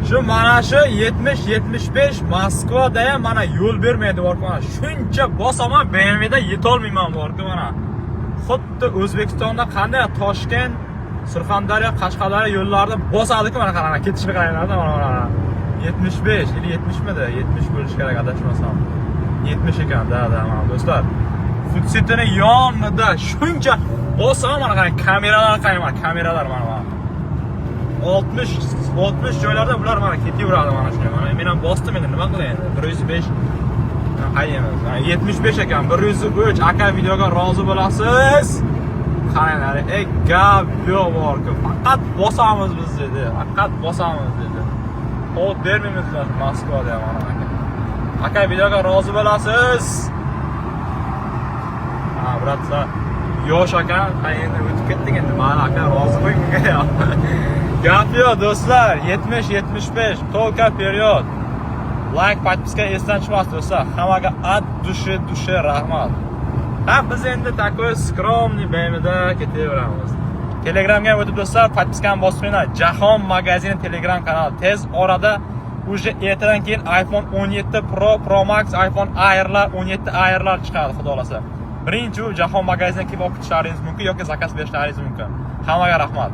Shu mana shu 70-75 Moskvada ham mana yo'l bermaydi borku mana. Shuncha bosaman BMWda yetolmayman borku mana. Xuddi O'zbekistonda qanday Toshkent, Surxondaryo, Qashqadaryo yo'llarida bosadi-ku mana qarang, ketishni qaranglar mana. 75 ili 70 midi? 70 bo'lish kerak adashmasam. 70 ekan, da mana do'stlar. Futsitini yonida shuncha bosaman mana qarang, kameralar qarang mana, kameralar mana. 60 joylarda bular mana ketaveradi mana shunday. Mana men ham bosdim endi nima qilay endi? 105 qayemiz. 75 ekan, 103 aka videoga rozi bo'lasiz. Qaranglar, gap yo'q borku. Faqat bosamiz biz dedi. Faqat bosamiz dedi. Qo'l bermaymizlar Moskvada ham mana aka. Aka videoga rozi bo'lasiz. Ha, bratlar, yosh aka, qayerga o'tib ketdik endi. Mana aka rozi bo'ling menga. Gap yo'q do'stlar, 70-75 to'ka period. Like, подписка esdan chiqmas do'stlar. Hammaga от души rahmat. Ha, biz endi takoy skromniy BMWda ketaveramiz. Telegramga o'tib do'stlar, подпискani bosinglar. Jahon magazini Telegram kanali. Tez orada уже ertadan keyin iPhone 17 Pro, Pro Max, iPhone Air'lar, 17 Air'lar chiqadi, xudo xolasa. Birinchi Jahon magaziniga kelib o'qishlaringiz mumkin yoki zakaz berishlaringiz mumkin. Hammaga rahmat.